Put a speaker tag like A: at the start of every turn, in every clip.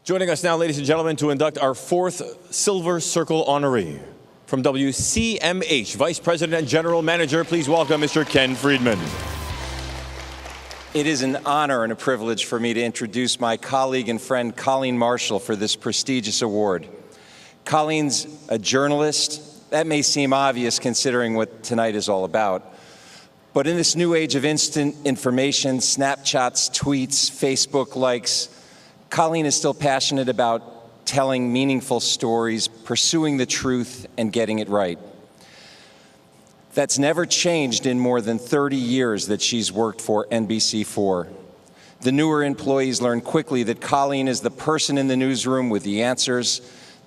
A: Joining us now, ladies and gentlemen, to induct our fourth Silver Circle honoree. From WCMH, Vice President and General Manager, please welcome Mr. Ken Friedman.
B: It is an honor and a privilege for me to introduce my colleague and friend Colleen Marshall for this prestigious award. Colleen's a journalist. That may seem obvious considering what tonight is all about. But in this new age of instant information, Snapchats, tweets, Facebook likes, Colleen is still passionate about telling meaningful stories, pursuing the truth, and getting it right. That's never changed in more than 30 years that she's worked for NBC4. The newer employees learn quickly that Colleen is the person in the newsroom with the answers,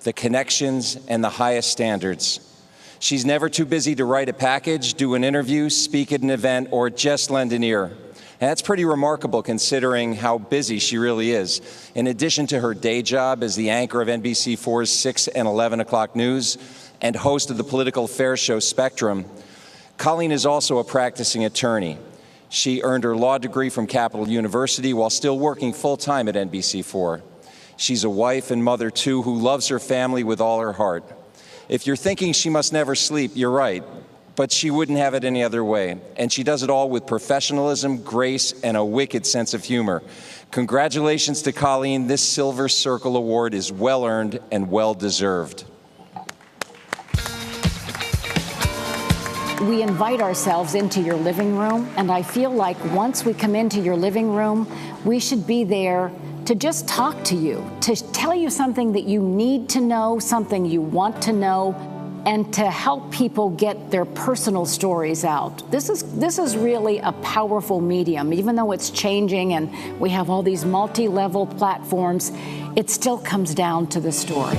B: the connections, and the highest standards. She's never too busy to write a package, do an interview, speak at an event, or just lend an ear. And that's pretty remarkable considering how busy she really is. In addition to her day job as the anchor of NBC4's 6 and 11 o'clock news and host of the political affairs show Spectrum, Colleen is also a practicing attorney. She earned her law degree from Capital University while still working full-time at NBC4. She's a wife and mother, too, who loves her family with all her heart. If you're thinking she must never sleep, you're right. But she wouldn't have it any other way. And she does it all with professionalism, grace, and a wicked sense of humor. Congratulations to Colleen. This Silver Circle Award is well-earned and well-deserved.
C: We invite ourselves into your living room, and I feel like once we come into your living room, we should be there to just talk to you, to tell you something that you need to know, something you want to know, and to help people get their personal stories out. This is really a powerful medium. Even though it's changing and we have all these multi-level platforms, it still comes down to the story.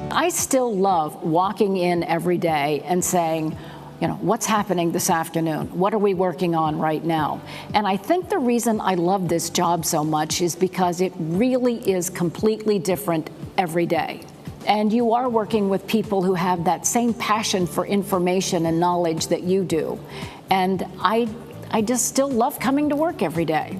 C: I still love walking in every day and saying, you know, what's happening this afternoon? What are we working on right now? And I think the reason I love this job so much is because it really is completely different every day. And you are working with people who have that same passion for information and knowledge that you do. And I just still love coming to work every day.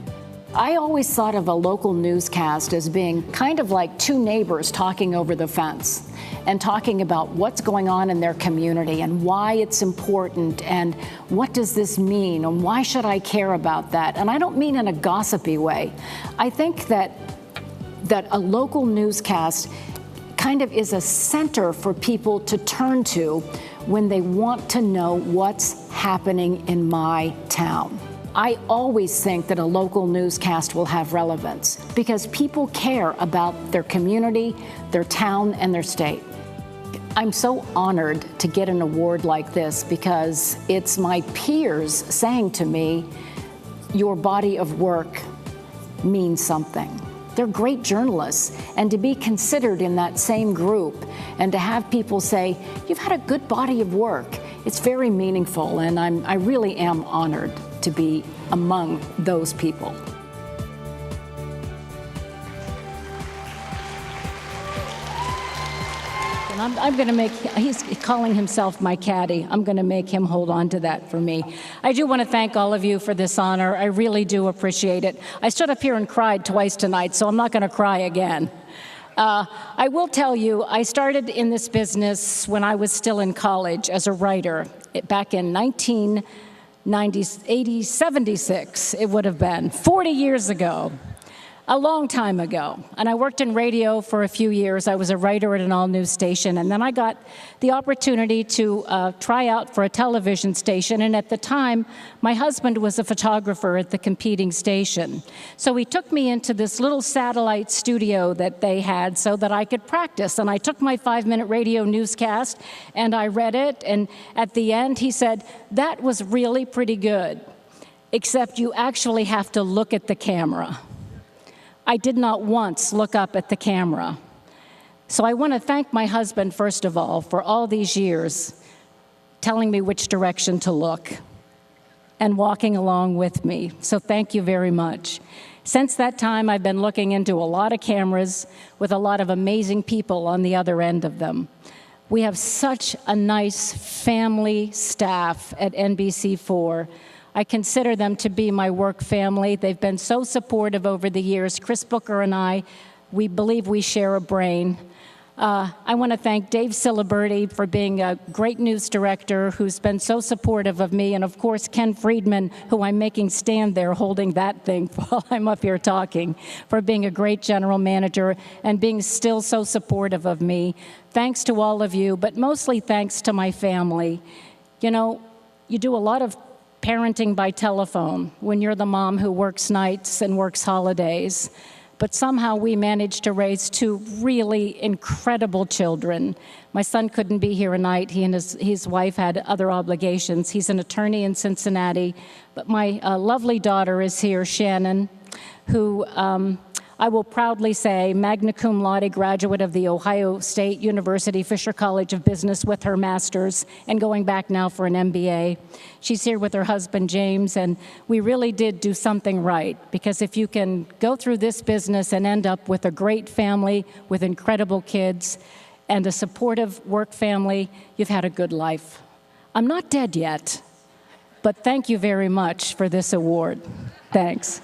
C: I always thought of a local newscast as being kind of like two neighbors talking over the fence and talking about what's going on in their community and why it's important and what does this mean and why should I care about that? And I don't mean in a gossipy way. I think that a local newscast kind of is a center for people to turn to when they want to know what's happening in my town. I always think that a local newscast will have relevance because people care about their community, their town, and their state. I'm so honored to get an award like this because it's my peers saying to me, your body of work means something. They're great journalists, and to be considered in that same group and to have people say, you've had a good body of work, it's very meaningful, and I really am honored to be among those people. And I'm going to make, he's calling himself my caddy. I'm going to make him hold on to that for me. I do want to thank all of you for this honor. I really do appreciate it. I stood up here and cried twice tonight, so I'm not going to cry again. I will tell you, I started in this business when I was still in college as a writer back in 1976, it would have been 40 years ago. A long time ago. And I worked in radio for a few years. I was a writer at an all-news station, and then I got the opportunity to try out for a television station, and at the time, my husband was a photographer at the competing station. So he took me into this little satellite studio that they had so that I could practice, and I took my 5-minute radio newscast, and I read it, and at the end, he said, that was really pretty good, except you actually have to look at the camera. I did not once look up at the camera. So I want to thank my husband, first of all these years telling me which direction to look and walking along with me. So thank you very much. Since that time, I've been looking into a lot of cameras with a lot of amazing people on the other end of them. We have such a nice family staff at NBC4. I consider them to be my work family. They've been so supportive over the years. Chris Booker and I We believe we share a brain. I want to thank Dave Siliberti for being a great news director who's been so supportive of me, and of course Ken Friedman, who I'm making stand there holding that thing while I'm up here talking, for being a great general manager and being still so supportive of me. Thanks to all of you, but mostly thanks to my family. You know, you do a lot of parenting by telephone when you're the mom who works nights and works holidays. But somehow we managed to raise two really incredible children. My son couldn't be here tonight. He and his wife had other obligations. He's an attorney in Cincinnati. But my lovely daughter is here, Shannon, who I will proudly say, magna cum laude graduate of the Ohio State University Fisher College of Business with her master's and going back now for an MBA. She's here with her husband, James, and we really did do something right, because if you can go through this business and end up with a great family with incredible kids and a supportive work family, you've had a good life. I'm not dead yet, but thank you very much for this award. Thanks.